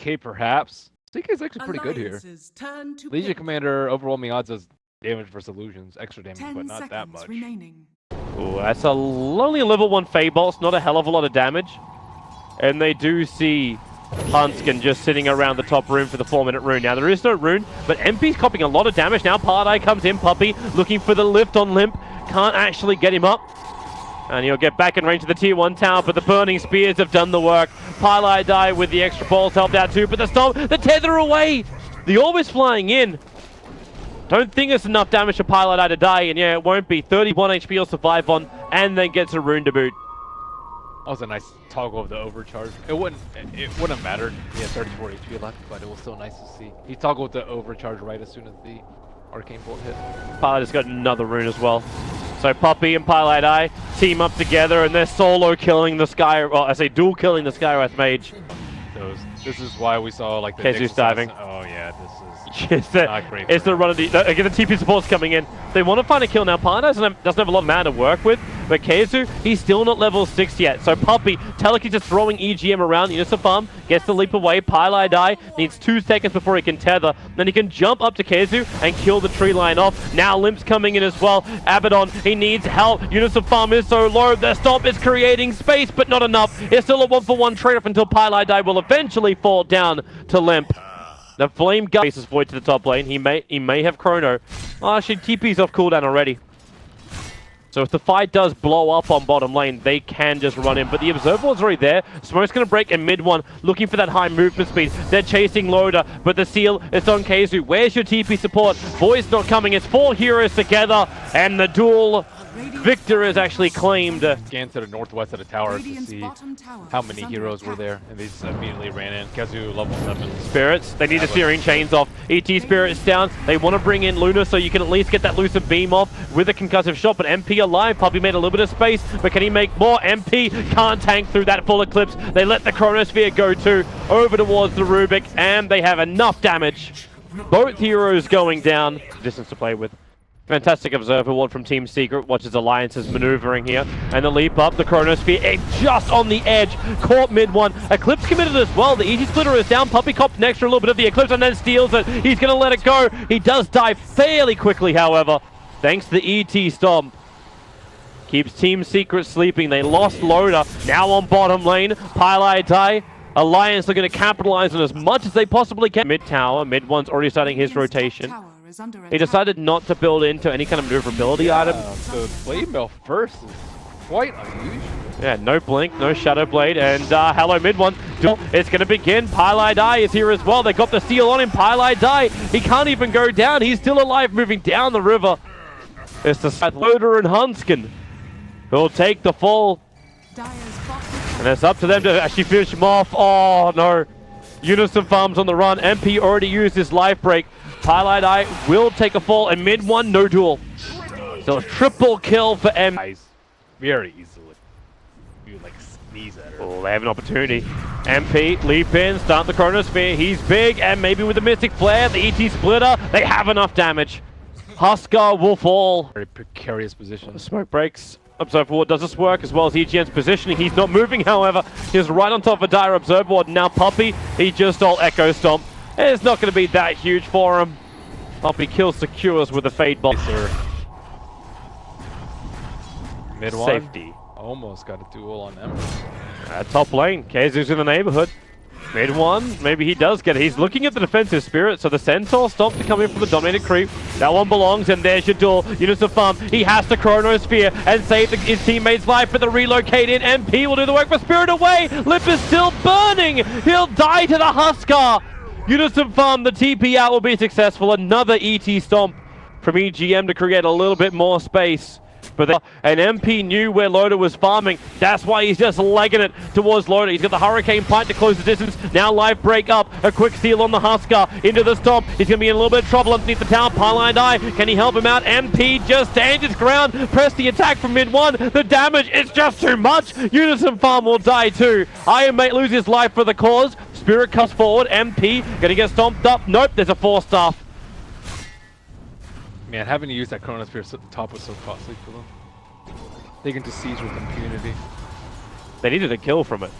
CK perhaps. CK is actually pretty good here. Legion Commander, overwhelming odds does damage versus illusions, extra damage, but not that much. Ooh, that's only a level 1 Feybolt, not a hell of a lot of damage. And they do see Huntskin just sitting around the top room for the 4-minute rune. Now, there is no rune, but MP's copying a lot of damage. Now, Pardai comes in, Puppey looking for the lift on Limp. Can't actually get him up. And he'll get back in range of the tier 1 tower, but the burning spears have done the work. Pardai with the extra balls helped out too, but the Stomp, the tether away! The orb is flying in. Don't think it's enough damage for Pardai to die, and yeah, it won't be. 31 HP he'll survive on, and then gets a rune to boot. That was a nice toggle of the overcharge. It wouldn't matter. He had 34 HP left, but it was still nice to see. He toggled the overcharge right as soon as the arcane bolt hit. Pardai's got another rune as well. So Puppey and Pardai team up together, and they're solo killing the Sky. Well, I say dual killing the Skywrath Mage. This is why we saw like the Jesus diving. Oh yeah, this is not great. It's the run of the again. The TP support's coming in. They want to find a kill now. Pardai doesn't have a lot of mana to work with, but Keizu, he's still not level 6 yet. So Puppey, Teleki just throwing EGM around. Unison Farm gets the leap away. Pardai needs 2 seconds before he can tether. Then he can jump up to Keizu and kill the tree line off. Now Limp's coming in as well. Abaddon, he needs help. Unison Farm is so low. Their Stomp is creating space, but not enough. It's still a 1-for-1 trade-off until Pardai will eventually fall down to Limp. The Flame Gun faces Void to the top lane. He may have Chrono. Oh, actually, TP's off cooldown already. So if the fight does blow up on bottom lane, they can just run in. But the Observer Ward's already there. Smoke's going to break in mid one, looking for that high movement speed. They're chasing Loader, but the seal is on Keizu. Where's your TP support? Void's not coming. It's 4 heroes together, and the duel victor is actually claimed. Scan to the northwest of the tower to see how many heroes were there, and they just immediately ran in. Keizu level 7. Spirits, they need the Searing Chains off. ET Spirits down. They want to bring in Luna so you can at least get that Lucid Beam off with a concussive shot, but MP alive. Puppey made a little bit of space, but can he make more? MP can't tank through that full Eclipse. They let the Chronosphere go too, over towards the Rubik, and they have enough damage. Both heroes going down. Distance to play with. Fantastic Observer Ward from Team Secret. Watches Alliance's maneuvering here. And the leap up, the Chronosphere, just on the edge. Caught mid one. Eclipse committed as well. The EG Splitter is down. Puppey copped an extra little bit of the Eclipse and then steals it. He's going to let it go. He does die fairly quickly, however, thanks to the ET Stomp. Keeps Team Secret sleeping. They lost Loader. Now on bottom lane. Pardai. Alliance are going to capitalize on as much as they possibly can. Mid tower. Mid one's already starting his rotation. He decided not to build into any kind of maneuverability item. The Blade Mail first is quite unusual. Yeah, no Blink, no Shadow Blade, and hello mid one. It's going to begin. Pardai is here as well. They got the seal on him. Pardai, he can't even go down. He's still alive, moving down the river. It's the Loader and Huntskin who'll take the fall. And it's up to them to actually finish him off. Oh no. Unison Farms on the run. MP already used his life break. Pardai will take a fall, and mid one, no duel. So a triple kill for M. Very easily. You like sneeze at her. Oh, they have an opportunity. MP, leap in, start the Chronosphere. He's big, and maybe with the Mystic Flare, the ET Splitter, they have enough damage. Huskar will fall. Very precarious position. Smoke breaks. Observer Ward, does this work as well as EGN's positioning? He's not moving, however. He's right on top of Dire Observer Ward. Now Puppey, he just all Echo Stomp. It's not going to be that huge for him. Puppey kills secures with a Fade Bolt. Mid one. Safety. Almost got a duel on Ember. Top lane, Keizu's in the neighborhood. Mid one, maybe he does get it. He's looking at the defensive spirit, so the Centaur stops to come in from the dominated creep. That one belongs, and there's your duel. Unison Farm, he has to Chronosphere and save his teammate's life, but the relocate in. MP will do the work for Spirit away. Lip is still burning. He'll die to the Huskar. Unison Farm, the TP out will be successful. Another ET Stomp from EGM to create a little bit more space. But an MP knew where Loader was farming. That's why he's just legging it towards Loader. He's got the Hurricane Pint to close the distance. Now life break up. A quick steal on the Huskar into the Stomp. He's going to be in a little bit of trouble underneath the tower. Pardai, can he help him out? MP just stands his ground. Press the attack from mid one. The damage is just too much. Unison Farm will die too. Iron Mate loses his life for the cause. Spirit cuts forward. MP going to get stomped up. Nope, there's a 4-staff. Man, having to use that Chronosphere top was so costly for them. They can just siege with impunity. They needed a kill from it.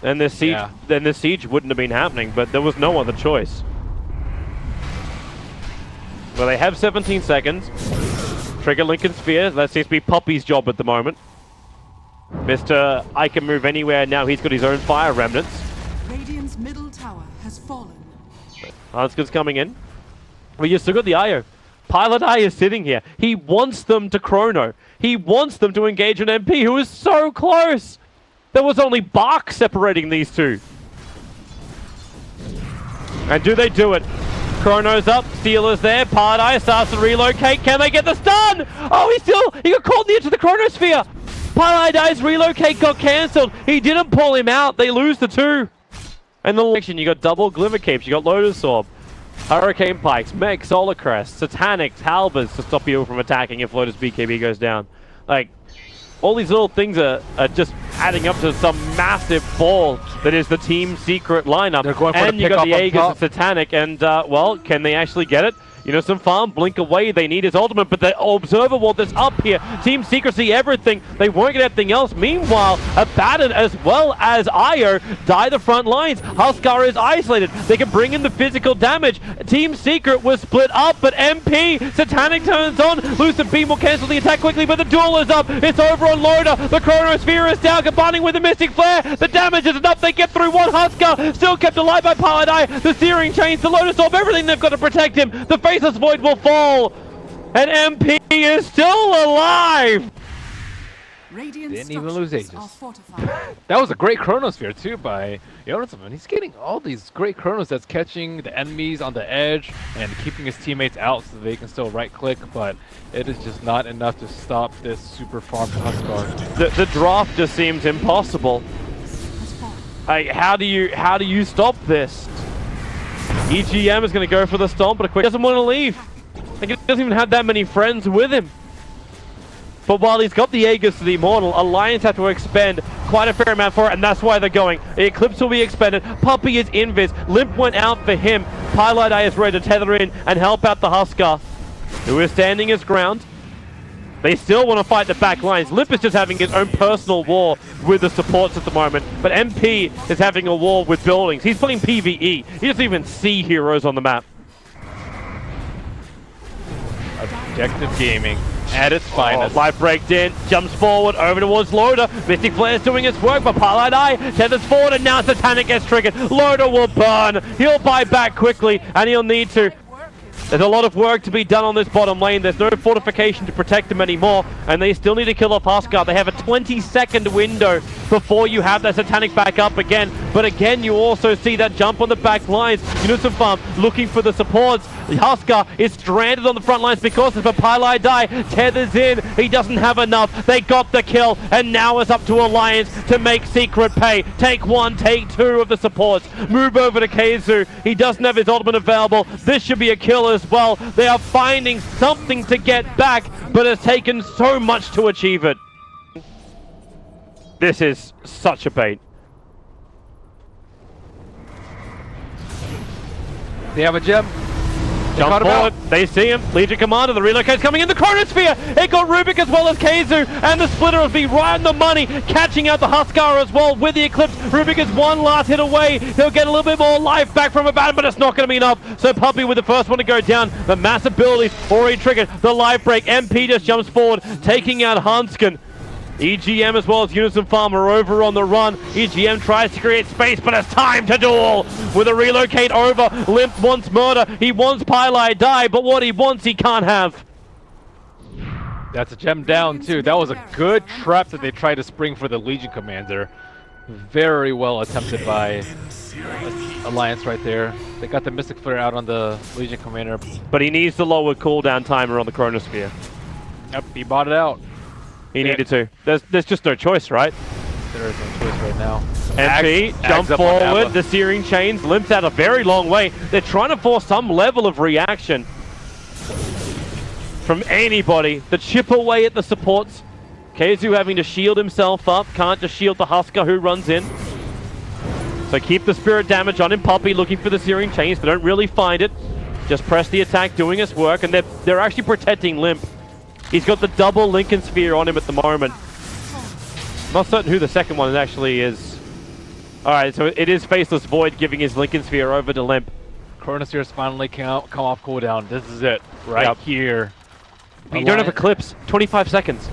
And this siege, then this siege wouldn't have been happening, but there was no other choice. Well, they have 17 seconds. Trigger Lincoln Sphere. That seems to be Poppy's job at the moment. Mr. I can move anywhere now. He's got his own fire remnants. Radiant's middle tower has fallen. Hanskin's coming in. Well, you still got the IO. Pilot Eye is sitting here. He wants them to chrono. He wants them to engage an MP who is so close. There was only bark separating these two. And do they do it? Chrono's up, Steeler's there, Pilot Eye starts to relocate. Can they get the stun? Oh, he got caught in the edge of the chronosphere. Pilot Eye's relocate got cancelled. He didn't pull him out. They lose the 2. And the election, you got double Glimmer Capes, you got Lotus Orb, Hurricane Pikes, Mech, Solar Crest, Satanics, Halberds to stop you from attacking if Lotus BKB goes down. Like, all these little things are just adding up to some massive ball that is the team secret lineup. They're going for and the you got the pick-up on Aegis and top. Satanic, and well, can they actually get it? You know, some farm, blink away, they need his ultimate, but the Observer Wall that's up here, Team Secrecy, everything, they won't get anything else. Meanwhile, Abaddon as well as Io die the front lines. Huskar is isolated, they can bring in the physical damage. Team Secret was split up, but MP, Satanic turns on, Lucid Beam will cancel the attack quickly, but the duel is up, it's over on Loader, the Chronosphere is down, combining with the Mystic Flare, the damage is enough, they get through one. Huskar, still kept alive by Pilot Eye, the Searing Chains, the Lotus Orb, everything they've got to protect him, the Faceless Void will fall, and MP is still alive! Radiant Didn't even lose structures Aegis. are fortified. That was a great Chronosphere too by Jonas. He's getting all these great Chronos that's catching the enemies on the edge and keeping his teammates out so they can still right click, but it is just not enough to stop this super farm Huskar. The draft just seems impossible. Has fallen. Like, how do you stop this? EGM is going to go for the stomp, but he doesn't want to leave. Like, he doesn't even have that many friends with him. But while he's got the Aegis to the Immortal, Alliance have to expend quite a fair amount for it, and that's why they're going. The Eclipse will be expended. Puppy is invis. Limp went out for him. Pilot Eye is ready to tether in and help out the Huskar, who is standing his ground. They still want to fight the back lines. Limp is just having his own personal war with the supports at the moment, but MP is having a war with buildings. He's playing PvE. He doesn't even see heroes on the map. Objective gaming at its finest. Life breaks in, jumps forward, over towards Loader. Mystic Flare is doing its work, but Pilot Eye tethers forward, and now Satanic gets triggered. Loader will burn. He'll buy back quickly, and he'll need to. There's a lot of work to be done on this bottom lane. There's no fortification to protect them anymore, and they still need to kill off Huskar. They have a 20-second window before you have that Satanic back up again. But again, you also see that jump on the back lines. Unison Farm looking for the supports. Huskar is stranded on the front lines because of a Pilot Die. Tethers in. He doesn't have enough. They got the kill, and now it's up to Alliance to make Secret pay. Take 1, take 2 of the supports. Move over to Keizu. He doesn't have his ultimate available. This should be a kill as well. They are finding something to get back, but it's taken so much to achieve it. This is such a bait. They have a gem. Jump forward, they see him. Legion Commander, the relocate's coming in. The Chronosphere! It got Rubik as well as Keizu, and the Splitter will be right on the money, catching out the Huskar as well with the Eclipse. Rubik is one last hit away. He'll get a little bit more life back from Abaddon, but it's not going to be enough. So Puppy with the first one to go down. The mass abilities already triggered. The life break. MP just jumps forward, taking out Hanskin. EGM as well as Unison Farm are over on the run. EGM tries to create space, but it's time to duel. With a relocate over, Limp wants murder. He wants Pilot Die, but what he wants he can't have. That's a gem down too. That was a good trap that they tried to spring for the Legion Commander. Very well attempted by Alliance right there. They got the Mystic Flare out on the Legion Commander. But he needs the lower cooldown timer on the Chronosphere. Yep, he bought it out. He needed to. There's just no choice, right? There is no choice right now. MP, jump up on forward, Abba. the Searing Chains, limps out a very long way. They're trying to force some level of reaction from anybody to chip away at the supports. Keizu having to shield himself up, can't just shield the Huskar who runs in. So keep the spirit damage on him. Puppy looking for the Searing Chains, they don't really find it. Just press the attack, doing its work, and they're actually protecting Limp. He's got the double Lincoln Sphere on him at the moment. Not certain who the second one actually is. Alright, so it is Faceless Void giving his Lincoln Sphere over to Limp. Chronosphere's finally come off cooldown. This is it, right here. But you don't have Eclipse. 25 seconds.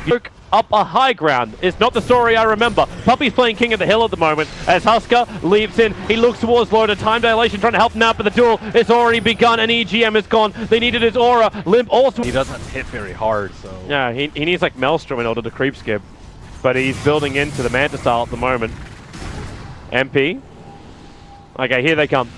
You took up a high ground. It's not the story I remember. Puppy's playing King of the Hill at the moment as Husker leaps in. He looks towards Loader. Time dilation trying to help him out, but the duel is already begun and EGM is gone. They needed his aura. Limp also... He doesn't hit very hard, so... Yeah, he needs like Maelstrom in order to creep skip. But he's building into the Manta style at the moment. MP. Okay, here they come.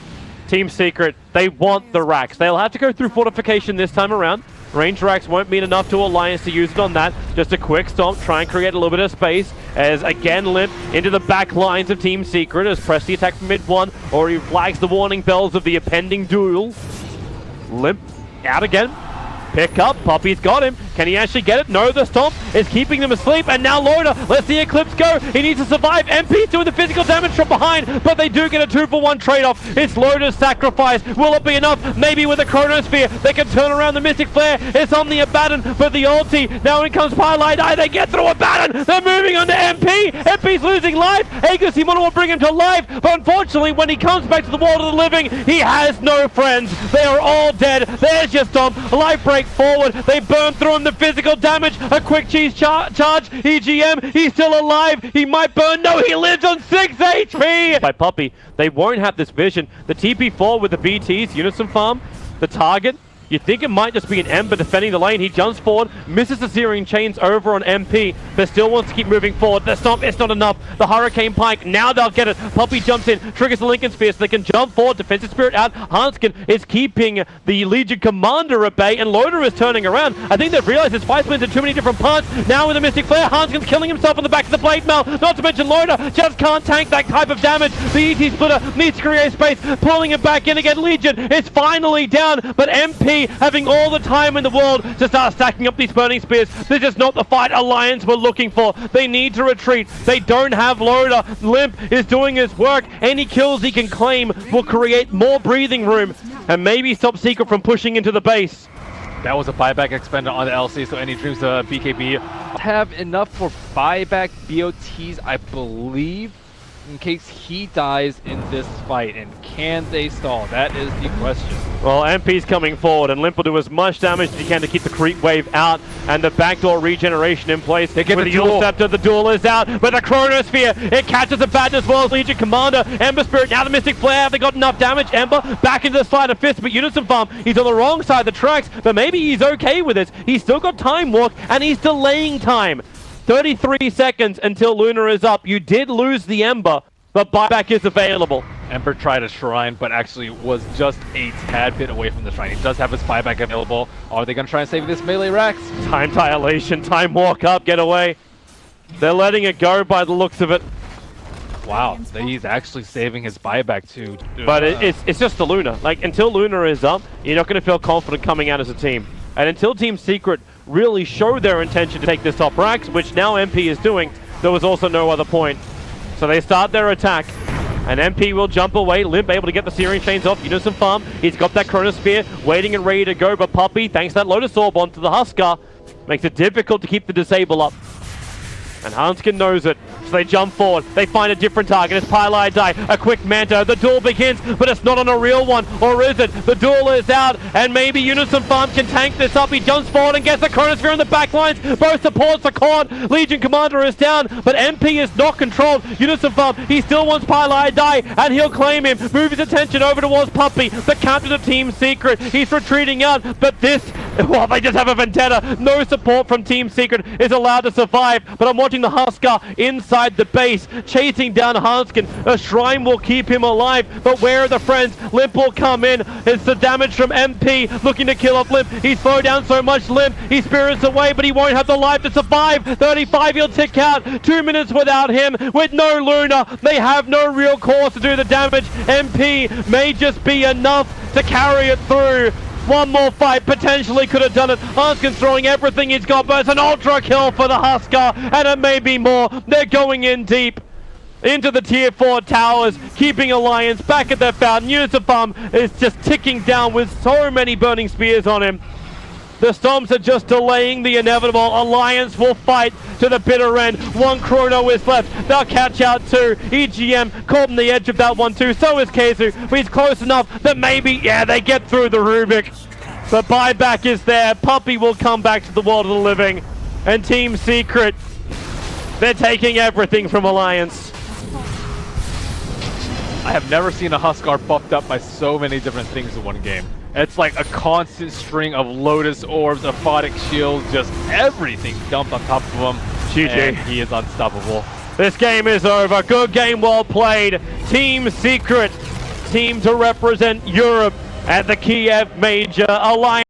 Team Secret, they want the racks. They'll have to go through fortification this time around. Range racks won't mean enough to Alliance to use it on that. Just a quick stomp, try and create a little bit of space. As again, Limp into the back lines of Team Secret as press the attack from mid one, or he flags the warning bells of the impending duel. Limp out again. Pick up, Puppy's got him. Can he actually get it? No, the stomp is keeping them asleep, and now Loader lets the Eclipse go. He needs to survive. MP's doing the physical damage from behind, but they do get a 2-for-1 trade-off. It's Loader's sacrifice. Will it be enough? Maybe with a Chronosphere, they can turn around the Mystic Flare. It's on the Abaddon, but the ulti. Now in comes Pylai Die. They get through Abaddon. They're moving on to MP. MP's losing life. Aegis Simona will bring him to life, but unfortunately, when he comes back to the world of the living, he has no friends. They are all dead. There's your stomp. Life break forward. They burn through him. The physical damage. A quick cheese charge. EGM. He's still alive. He might burn. No, he lives on 6 HP. By Puppy, they won't have this vision. The TP4 with the BTs, Unison Farm, the target. You think it might just be an Ember defending the lane. He jumps forward, misses the Searing Chains over on MP, but still wants to keep moving forward. The stomp, it's not enough. The Hurricane Pike, now they'll get it. Puppy jumps in, triggers the Lincoln Sphere so they can jump forward. Defensive Spirit out. Hanskin is keeping the Legion Commander at bay, and Loader is turning around. I think they've realized this fight split into too many different parts. Now with the Mystic Flare, Hanskin's killing himself on the back of the Blade Mail. Not to mention Loader just can't tank that type of damage. The ET Splitter needs to create space, pulling him back in again. Legion is finally down, but MP having all the time in the world to start stacking up these burning spears. This is not the fight Alliance were looking for. They need to retreat. They don't have Loader. Limp is doing his work. Any kills he can claim will create more breathing room and maybe stop Secret from pushing into the base. That was a buyback expended on the LC, so any dreams of BKB have enough for buyback BOTs, I believe, in case he dies in this fight. And can they stall? That is the question. Well, MP's coming forward, and Limp will do as much damage as he can to keep the creep wave out, and the backdoor regeneration in place. They get with the duel scepter, the duel is out, but the Chronosphere, it catches the Abaddon as well as Legion Commander. Ember Spirit, now the Mystic Flare, have they got enough damage? Ember back into the Slide of Fist, but Unison Farm, he's on the wrong side of the tracks, but maybe he's okay with it. He's still got Time Walk, and he's delaying time. 33 seconds until Luna is up. You did lose the Ember, but buyback is available. Ember tried a shrine, but actually was just a tad bit away from the shrine. He does have his buyback available. Are they going to try and save this melee Rax? Time dilation, time walk up, get away. They're letting it go by the looks of it. Wow, he's actually saving his buyback too. But it's just the Luna. Like, until Luna is up, you're not going to feel confident coming out as a team. And until Team Secret really show their intention to take this top Rax, which now MP is doing, there was also no other point. So they start their attack, and MP will jump away. Limp able to get the Searing Chains off. Unison Farm, he's got that Chronosphere waiting and ready to go, but Puppy, thanks to that Lotus Orb onto the Husker, makes it difficult to keep the Disable up. And Hanskin knows it, so they jump forward. They find a different target. It's Pylai Die. A quick Manta. The duel begins, but it's not on a real one. Or is it? The duel is out, and maybe Unison Farm can tank this up. He jumps forward and gets the Chronosphere on the back lines. Both supports are caught. Legion Commander is down, but MP is not controlled. Unison Farm, he still wants Pylai Die, and he'll claim him. Move his attention over towards Puppy, the captain of Team Secret. He's retreating out, but this, well, they just have a vendetta. No support from Team Secret is allowed to survive, but I'm watching the Husker inside the base, chasing down Hanskin. A shrine will keep him alive, but where are the friends? Limp will come in. It's the damage from MP looking to kill off Limp. He's slowed down so much Limp. He spirits away, but he won't have the life to survive. 35, he'll tick out. 2 minutes without him, with no Luna. They have no real cause to do the damage. MP may just be enough to carry it through. One more fight, potentially could have done it. Hanskin's throwing everything he's got, but it's an ultra kill for the Husker, and it may be more. They're going in deep into the tier 4 towers, keeping Alliance back at their fountain. Unison Farm is just ticking down with so many burning spears on him. The Storms are just delaying the inevitable. Alliance will fight to the bitter end. One chrono is left. They'll catch out two. EGM caught on the edge of that one too. So is Keizu, but he's close enough that maybe, yeah, they get through the Rubik. The buyback is there. Puppey will come back to the world of the living. And Team Secret, they're taking everything from Alliance. I have never seen a Huskar buffed up by so many different things in one game. It's like a constant string of Lotus Orbs, Aphotic Shields, just everything dumped on top of him. GG. And he is unstoppable. This game is over. Good game, well played. Team Secret, team to represent Europe at the Kiev Major. Alliance